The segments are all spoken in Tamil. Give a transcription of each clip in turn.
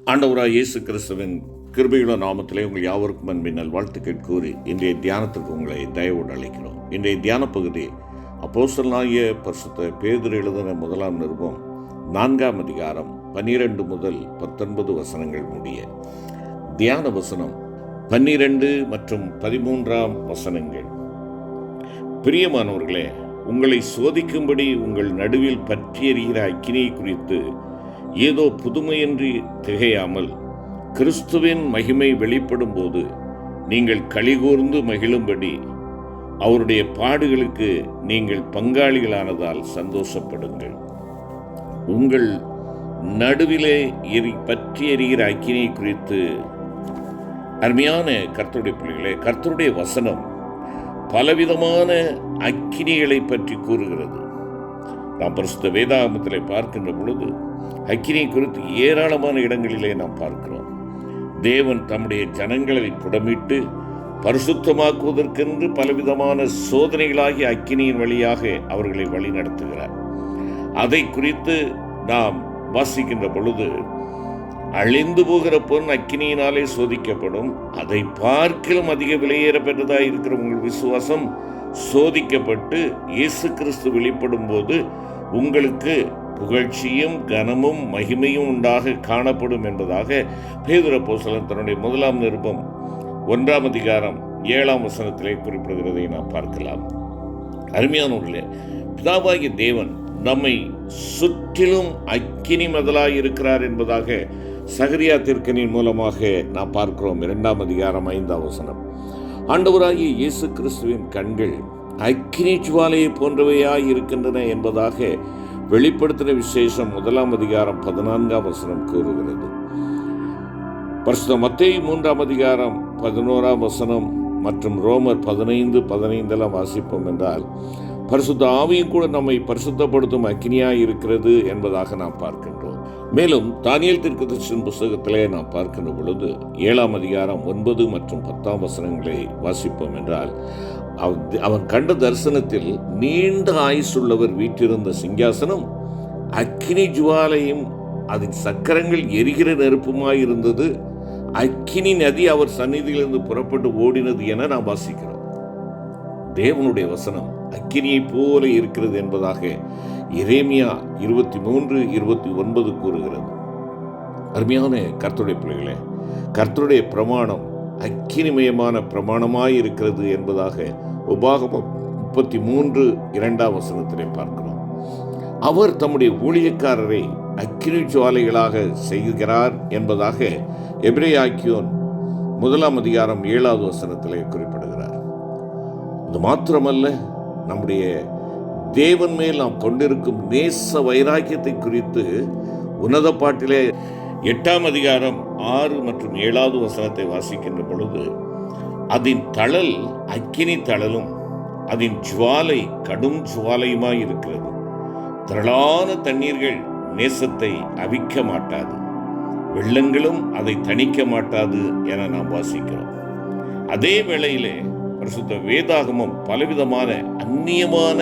ஆண்டவராய் இயேசு கிறிஸ்துவின் கிருபையுள்ள நாமத்திலே உங்கள் யாவருக்கும் அன்பின் நல்வாழ்த்துக்கள் கூறி இன்றைய தியானத்திற்கு உங்களை தயவோடு அழைக்கிறோம். இன்றைய தியான பகுதி அப்போஸ்தலனாகிய பரிசுத்த பேதுரு எழுதின 1 நிருபம் 4 அதிகாரம் 12 முதல் 19 வசனங்கள் முடிய. தியான வசனம் 12 மற்றும் 13 வசனங்கள். பிரியமானவர்களே, உங்களை சோதிக்கும்படி உங்கள் நடுவில் பற்றி எறிகிற அக்கினியை குறித்து ஏதோ புதுமையின்றி திகையாமல் கிறிஸ்துவின் மகிமை வெளிப்படும் போது நீங்கள் களிகூர்ந்து மகிழும்படி அவருடைய பாடுகளுக்கு நீங்கள் பங்காளிகளானதால் சந்தோஷப்படுங்கள். உங்கள் நடுவிலே பற்றி எறிகிற அக்கினியை குறித்து, அருமையான கர்த்தருடைய பிள்ளைகளே, கர்த்தருடைய வசனம் பலவிதமான அக்கினிகளை பற்றி கூறுகிறது. நாம் பரிசுத்த வேதாகமத்திலே பார்க்கின்ற பொழுது அக்கினியை குறித்து ஏராளமான இடங்களிலே நாம் பார்க்கிறோம். தேவன் தம்முடைய ஜனங்களை புடமிட்டு பரிசுத்தமாக்குவதற்கென்று பலவிதமான சோதனைகளாகிய அக்கினியின் வழியாக அவர்களை வழி நடத்துகிறார். அதை குறித்து நாம் வாசிக்கின்ற பொழுது, அழிந்து போகிற பொன் அக்கினியினாலே சோதிக்கப்படும், அதை பார்க்கிலும் அதிக விலையேற பெற்றதாக இருக்கிற உங்கள் விசுவாசம் சோதிக்கப்பட்டு இயேசு கிறிஸ்து வெளிப்படும் போது உங்களுக்கு புகழ்ச்சியும் கனமும் மகிமையும் உண்டாக காணப்படும் என்பதாக பேதுரு அப்போஸ்தலன் தன்னுடைய 1 நிருபம் 1 அதிகாரம் 7 வசனத்திலே குறிப்பிடுகிறதை நாம் பார்க்கலாம். அருமையானவர்களே, பிதாவாகிய தேவன் நம்மை சுற்றிலும் அக்கினி மதலாய் இருக்கிறார் என்பதாக சகரியா தீர்க்கனின் மூலமாக நாம் பார்க்கிறோம். 2 அதிகாரம் 5 வசனம். ஆண்டவராகிய இயேசு கிறிஸ்துவின் கண்கள் அக்கினி ஜுவாலையை போன்றவையாய் இருக்கின்றன என்பதாக வெளிப்படுத்தின விசேஷம் 1 அதிகாரம் 14 வசனம் கூறுகிறது. பரிசுத்த மத்தேயு 3 அதிகாரம் 11 வசனம் மற்றும் ரோமர் 15:15 வாசிப்போம் என்றால், பரிசுத்த ஆவியும் கூட நம்மை பரிசுத்தப்படுத்தும் அக்கினியாய் இருக்கிறது என்பதாக நாம் பார்க்கின்றோம். மேலும் தானியேல் தீர்க்கதரிசியின் புஸ்தகத்திலே நாம் பார்க்கின்ற பொழுது 7 அதிகாரம் 9 மற்றும் 10 வசனங்களை வாசிப்போம் என்றால், அவன் கண்ட தரிசனத்தில் நீண்ட ஆயுசுள்ளவர் வீற்றிருந்த சிங்காசனம் அக்கினி ஜுவாலையும் அதன் சக்கரங்கள் எரிகிற நெருப்புமாயிருந்தது. அக்கினி நதி அவர் சந்நிதியிலிருந்து புறப்பட்டு ஓடினது என நாம் வாசிக்கிறோம். தேவனுடைய வசனம் அக்கினியை போல இருக்கிறது என்பதாக எரேமியா 23:29 கூறுகிறது. அருமையான கர்த்தருடைய பிள்ளைகளே, கர்த்தருடைய பிரமாணம் அக்கினிமயமான பிரமாணமாய் இருக்கிறது என்பதாக உபாகமம் 33:2 வசனத்திலே பார்க்கிறோம். அவர் தம்முடைய ஊழியக்காரரை அக்கினி ஜுவாலைகளாக செய்கிறார் என்பதாக எபிரேயாக்கியோன் 1 அதிகாரம் 7 வசனத்திலே குறிப்பிடுகிறார். அது மாத்திரமல்ல, நம்முடைய தேவன் மேல் நாம் கொண்டிருக்கும் நேச வைராக்கியத்தை குறித்து உன்னத பாட்டிலே 8 அதிகாரம் 6 மற்றும் 7 வசனத்தை வாசிக்கின்ற பொழுது, அதன் தழல் அக்கினி தழலும் அதன் ஜுவாலை கடும் ஜுவாலையுமாய் இருக்கிறது. திரளான தண்ணீர்கள் நேசத்தை அவிக்க மாட்டாது, வெள்ளங்களும் அதை தணிக்க மாட்டாது என நாம் வாசிக்கிறோம். அதே வேளையிலே பரிசுத்த வேதாகமம் பலவிதமான அந்நியமான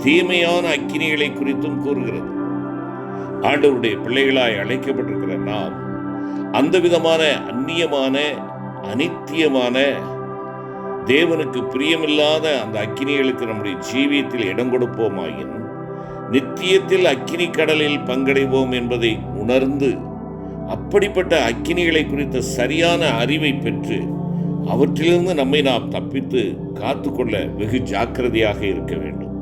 தீமையான அக்கினிகளை குறித்தும் கூறுகிறது. ஆண்டவருடைய பிள்ளைகளாய் அழைக்கப்பட்டிருக்கிற நாம் அந்த விதமான அந்நியமான அனித்தியமான தேவனுக்கு பிரியமில்லாத அந்த அக்கினிகளுக்கு நம்முடைய ஜீவியத்தில் இடம் கொடுப்போமாயின் நித்தியத்தில் அக்கினி கடலில் பங்கடைவோம் என்பதை உணர்ந்து, அப்படிப்பட்ட அக்கினிகளை குறித்த சரியான அறிவை பெற்று அவற்றிலிருந்து நம்மை நாம் தப்பித்து காத்துக்கொள்ள வெகு ஜாக்கிரதையாக இருக்க வேண்டும்.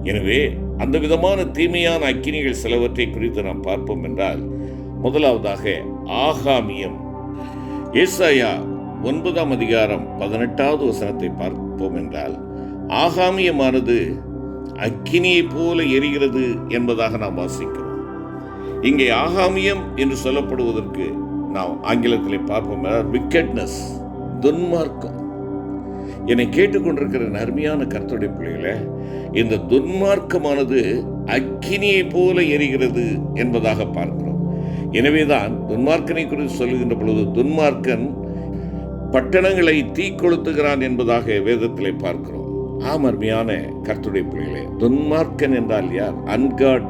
எனவே அந்த விதமான தீமையான அக்கினிகள் சிலவற்றை குறித்து நாம் பார்ப்போம் என்றால், முதலாவதாக ஆகாமியம். ஏசாயா 9 அதிகாரம் 18 வசனத்தை பார்ப்போம் என்றால், ஆகாமியமானது அக்கினியை போல எரிகிறது என்பதாக நாம் வாசிக்கிறோம். இங்கே ஆகாமியம் என்று சொல்லப்படுவதற்கு நாம் ஆங்கிலத்திலே பார்ப்போம் என்றால் விக்கெட்னஸ், துன்மார்க்கம். என்னை கேட்டுக்கொண்டிருக்கிற அருமையான கர்த்தருடைய பிள்ளைகளே, இந்த துன்மார்க்கமானது அக்கினியை போல எரிகிறது என்பதாக பார்க்கிறோம். எனவேதான் துன்மார்க்கனை குறித்து சொல்லுகின்ற பொழுது துன்மார்க்கன் பட்டணங்களை தீக்கொளுத்துகிறான் என்பதாக வேதத்திலே பார்க்கிறோம். அருமையான கர்த்தருடைய பிள்ளைகளே, துன்மார்க்கன் என்றால் யார்? அன்காட்.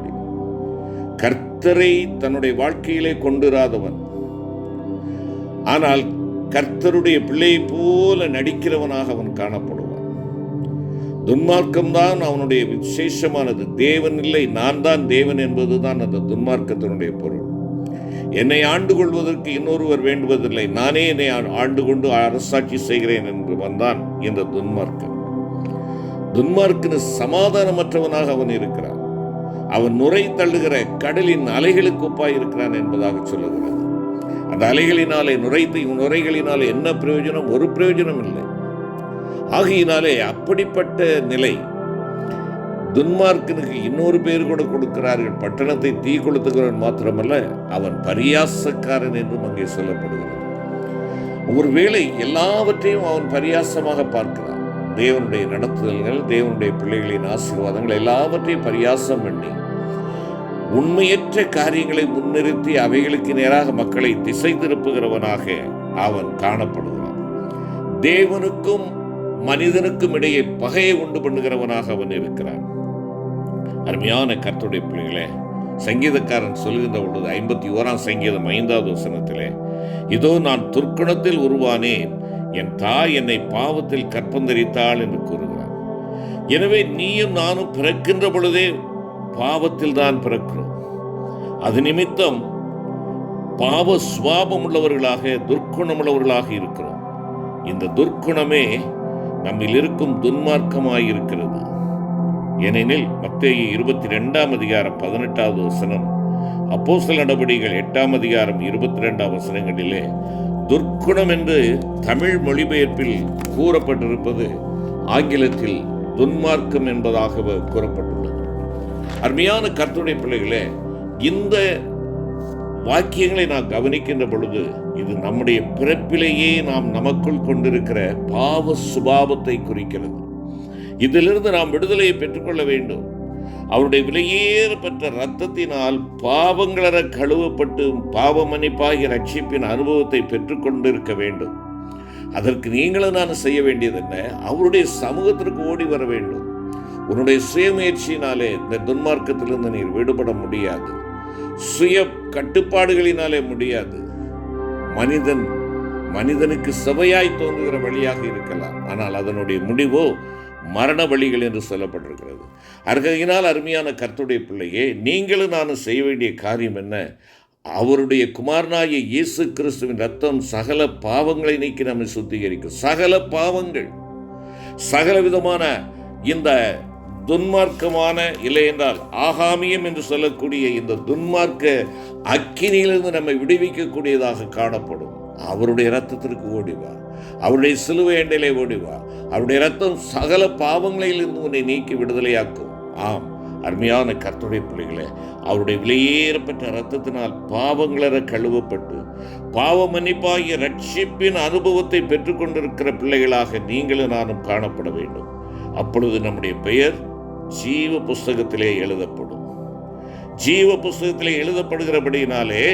கர்த்தரை தன்னுடைய வாழ்க்கையிலே கொண்டிராதவன், ஆனால் கர்த்தருடைய பிள்ளையை போல நடிக்கிறவனாக அவன் காணப்படுவான். துன்மார்க்கம்தான் அவனுடைய விசேஷமானது. தேவன் இல்லை, நான் தான் தேவன் என்பதுதான் அந்த துன்மார்க்கத்தினுடைய பொருள். என்னை ஆண்டு கொள்வதற்கு இன்னொருவர் வேண்டுவதில்லை, நானே என்னை ஆண்டு கொண்டு அரசாட்சி செய்கிறேன் என்பவன் தான் இந்த துன்மார்க்கன். துன்மார்க்கனு சமாதானமற்றவனாக அவன் இருக்கிறான். அவன் நுரை தள்ளுகிற கடலின் அலைகளுக்கு ஒப்பாய் இருக்கிறான் என்பதாக சொல்லுகிறது. அந்த அலைகளினாலே நுரைகளினாலே என்ன பிரயோஜனம்? ஒரு பிரயோஜனம் இல்லை. ஆகையினாலே அப்படிப்பட்ட நிலை துன்மார்க்கனுக்கு இன்னொரு பேர் கூட கொடுக்கிறார்கள். பட்டணத்தை தீ கொளுத்துகிறவன் மாத்திரமல்ல, அவன் பரியாசக்காரன் என்றும் அங்கே சொல்லப்படுகிறது. ஒருவேளை எல்லாவற்றையும் அவன் பரியாசமாக பார்க்கிறான். தேவனுடைய நடத்துதல்கள், தேவனுடைய பிள்ளைகளின் ஆசீர்வாதங்கள் எல்லாவற்றையும் பரியாசம் பண்ணி உண்மையற்ற காரியங்களை முன்னிறுத்தி அவைகளுக்கு நேராக மக்களை திசை திருப்புகிறவனாக அவன் காணப்படுகிறான். தேவனுக்கும் மனிதனுக்கும் இடையே பகையை உண்டு பண்ணுகிறவனாக அவன் இருக்கிறான். அருமையான கர்த்தருடைய பிள்ளைகளே, சங்கீதக்காரன் சொல்லுகின்ற பொழுது 51ஆம் சங்கீதம் 5வது வசனத்திலே, இதோ நான் துர்க்குணத்தில் உருவானேன், என் தாய் என்னை பாவத்தில் கற்பந்தரித்தாள் என்று கூறுகிறார். எனவே நீயும் நானும் பிறக்கின்ற பொழுதே பாவத்தில் தான் பிறக்கிறோம். அது நிமித்தம் பாவ சுவாபம் உள்ளவர்களாக, துர்க்குணம் உள்ளவர்களாக இருக்கிறோம். இந்த துர்க்குணமே நம்மில் இருக்கும் துன்மார்க்கமாயிருக்கிறது. ஏனெனில் மத்தேயு 22ஆம் அதிகாரம் 18வது வசனம், அப்போஸ்தலர் நடபடிகள் 8ஆம் அதிகாரம் 22ஆம் வசனங்களிலே துர்க்குணம் என்று தமிழ் மொழிபெயர்ப்பில் கூறப்பட்டிருப்பது ஆங்கிலத்தில் துன்மார்க்கம் என்பதாக கூறப்பட்டுள்ளது. அருமையான கர்த்தருடைய பிள்ளைகளே, இந்த வாக்கியங்களை நான் கவனிக்கின்ற பொழுது இது நம்முடைய பிறப்பிலேயே நாம் நமக்குள் கொண்டிருக்கிற பாவ சுபாவத்தை குறிக்கிறது. இதிலிருந்து நாம் விடுதலையை பெற்றுக்கொள்ள வேண்டும். அவருடைய விலையேற பெற்ற இரத்தத்தினால் பாவங்களற கழுவப்பட்டு பாவ மன்னிப்பாகிய ரட்சிப்பின் அனுபவத்தை பெற்றுக்கொண்டிருக்க வேண்டும். அதற்கு நீங்களும் நான் செய்ய வேண்டியது என்ன? அவருடைய சமூகத்திற்கு ஓடி வர வேண்டும். உன்னுடைய சுயமுயற்சியினாலே இந்த துன்மார்க்கத்திலிருந்து நீர் விடுபட முடியாது. சுய கட்டுப்பாடுகளினாலே முடியாது. மனிதனுக்கு செவையாய் தோன்றுகிற வழியாக இருக்கலாம், ஆனால் அதனுடைய முடிவோ மரண வழிகள் என்று சொல்லப்பட்டிருக்கிறது. ஆகையினால் அருமையான கர்த்தருடைய பிள்ளையே, நீங்களும் நானும் செய்ய வேண்டிய காரியம் என்ன? அவருடைய குமாரனாகிய இயேசு கிறிஸ்துவின் ரத்தம் சகல பாவங்களை நீக்கி நம்மை சுத்திகரிக்கும். சகல பாவங்கள், சகல விதமான இந்த துன்மார்க்கமான, இல்லை என்றால் ஆகாமியம் என்று சொல்லக்கூடிய இந்த துன்மார்க்க அக்கினியிலிருந்து நம்மை விடுவிக்கக்கூடியதாக காணப்படும். அவருடைய இரத்தத்திற்கு ஓடிவா, அவருடைய சிலுவை அண்டையிலே ஓடிவா. அவருடைய இரத்தம் சகல பாவங்களிலிருந்து உன்னை நீக்கி விடுதலையாக்கும். ஆம் அருமையான கர்த்தருடைய பிள்ளைகளே, அவருடைய விலையேறப்பட்ட இரத்தத்தினால் பாவங்களற கழுவப்பட்டு பாவ மன்னிப்பாகிய ரட்சிப்பின் அனுபவத்தை பெற்றுக்கொண்டிருக்கிற பிள்ளைகளாக நீங்களும் நானும் காணப்பட வேண்டும். அப்பொழுது நம்முடைய பெயர் ஜீவ புஸ்தகத்திலே எழுதப்படும். ஜீவ புஸ்தகத்திலே எழுதப்படுகிறபடியினாலே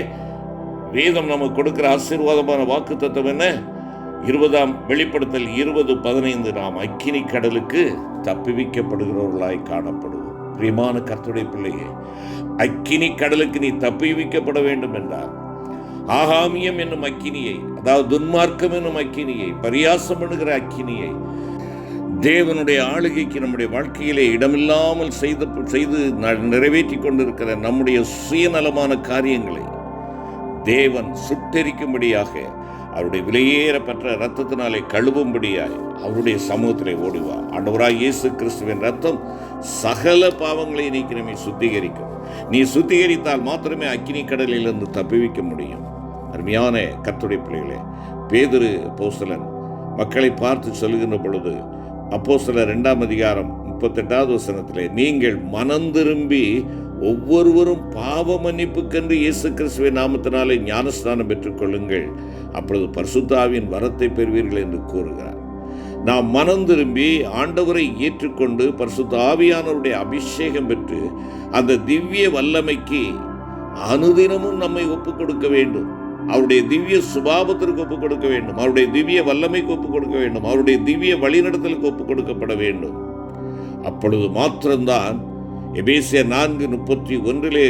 வேதம் நமக்கு கொடுக்கிற ஆசீர்வாதமான வாக்கு தத்துவம் என்ன? 20ஆம் வெளிப்படுத்தல் 20:15, நாம் அக்கினி கடலுக்கு தப்புவிக்கப்படுகிறவர்களாய் காணப்படுவோம். பிரியமான கர்த்தருடைய பிள்ளையே, அக்கினி கடலுக்கு நீ தப்புவிக்கப்பட வேண்டும் என்றார் ஆகாமியம் என்னும் அக்கினியை, அதாவது துன்மார்க்கம் என்னும் அக்கினியை, பரியாசம் பண்ணுகிற அக்கினியை, தேவனுடைய ஆளுகைக்கு நம்முடைய வாழ்க்கையிலே இடமில்லாமல் செய்து நிறைவேற்றி கொண்டிருக்கிற நம்முடைய சுயநலமான காரியங்களை தேவன் சுட்டெரிக்கும்படியாக அவருடைய விலையேறப்பட்ட இரத்தத்தினாலே கழுவும்படியாய் அவருடைய சமூகத்திலே ஓடிவா. ஆண்டவராய் இயேசு கிறிஸ்துவின் ரத்தம் சகல பாவங்களை நீக்கி நம்மை சுத்திகரிக்கும். நீ சுத்திகரித்தால் மாத்திரமே அக்கினி கடலிலிருந்து தப்புவிக்க முடியும். அருமையான கர்த்தருடைய பிள்ளைகளே, பேதுரு அப்போஸ்தலன் மக்களை பார்த்து சொல்லுகின்ற பொழுது அப்போஸ்தலர் 2ஆம் அதிகாரம் 38வது வசனத்திலே, நீங்கள் மனம் திரும்பி ஒவ்வொருவரும் பாவ மன்னிப்புக்கென்று இயேசு கிறிஸ்துவின் நாமத்தினாலே ஞானஸ்நானம் பெற்றுக்கொள்ளுங்கள், அப்பொழுது பரிசுத்த ஆவியின் வரத்தை பெறுவீர்கள் என்று கூறுகிறார். நாம் மனம் திரும்பி ஆண்டவரை ஏற்றுக்கொண்டு பரிசுத்த ஆவியானவருடைய அபிஷேகம் பெற்று அந்த திவ்ய வல்லமைக்கு அனுதினமும் நம்மை ஒப்புக் கொடுக்க வேண்டும். அவருடைய திவ்ய சுபாவத்திற்கு ஒப்புக் கொடுக்க வேண்டும். அவருடைய திவ்ய வல்லமைக்கு ஒப்புக் கொடுக்க வேண்டும். அவருடைய திவ்ய வழிநடத்தலுக்கு ஒப்புக் கொடுக்கப்பட வேண்டும். அப்பொழுது மாத்திரம்தான் எபேசியர் 4:31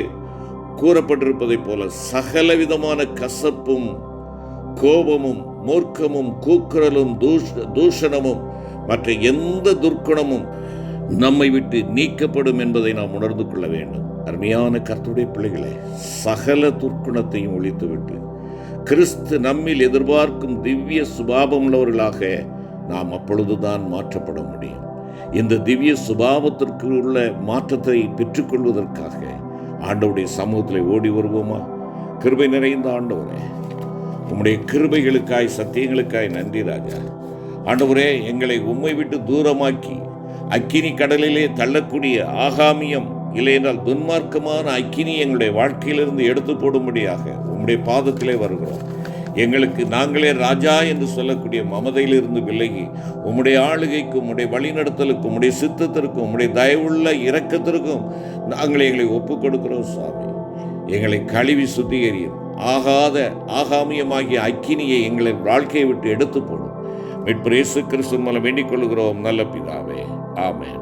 கூறப்பட்டிருப்பதைப் போல சகலவிதமான கசப்பும் கோபமும் மூர்க்கமும் கூக்குரலும் தூஷணமும் மற்ற எந்த துர்க்குணமும் நம்மை விட்டு நீக்கப்படும் என்பதை நாம் உணர்ந்து கொள்ள வேண்டும். அருமையான கர்த்தருடைய பிள்ளைகளே, சகல துர்க்குணத்தையும் ஒழித்துவிட்டு கிறிஸ்து நம்மில் எதிர்பார்க்கும் திவ்ய சுபாவம் உள்ளவர்களாக நாம் அப்பொழுதுதான் மாற்றப்பட முடியும். இந்த திவ்ய சுபாவத்திற்கு உள்ள மாற்றத்தை பெற்றுக்கொள்வதற்காக ஆண்டவருடைய சமூகத்தில் ஓடி வருவோமா? கிருபை நிறைந்த ஆண்டவரே, உம்முடைய கிருபைகளுக்காய் சத்தியங்களுக்காய் நன்றி ராஜா. ஆண்டவரே, எங்களை உம்மை விட்டு தூரமாக்கி அக்கினி கடலிலே தள்ளக்கூடிய ஆகாமியம் இல்லையென்றால் துன்மார்க்கமான அக்கினி எங்களுடைய வாழ்க்கையிலிருந்து எடுத்து போடும்படியாக உம்முடைய பாதத்திலே வருகிறோம். எங்களுக்கு நாங்களே ராஜா என்று சொல்லக்கூடிய மமதையிலிருந்து விலகி உம்முடைய ஆளுகைக்கும் உம்முடைய வழிநடத்தலுக்கும் உம்முடைய சித்தத்திற்கும் உம்முடைய தயவுள்ள இரக்கத்திற்கும் நாங்கள் எங்களை ஒப்புக் கொடுக்கிறோம். சுவாமி, எங்களை கழுவி சுத்திகரியும். ஆகாமியமாகிய அக்கினியை எங்களை வாழ்க்கையை விட்டு எடுத்து போடும். மீட்பர் இயேசு கிறிஸ்து மூலம் வேண்டிக் கொள்கிறோம் நல்ல பிதாவே. ஆமென்.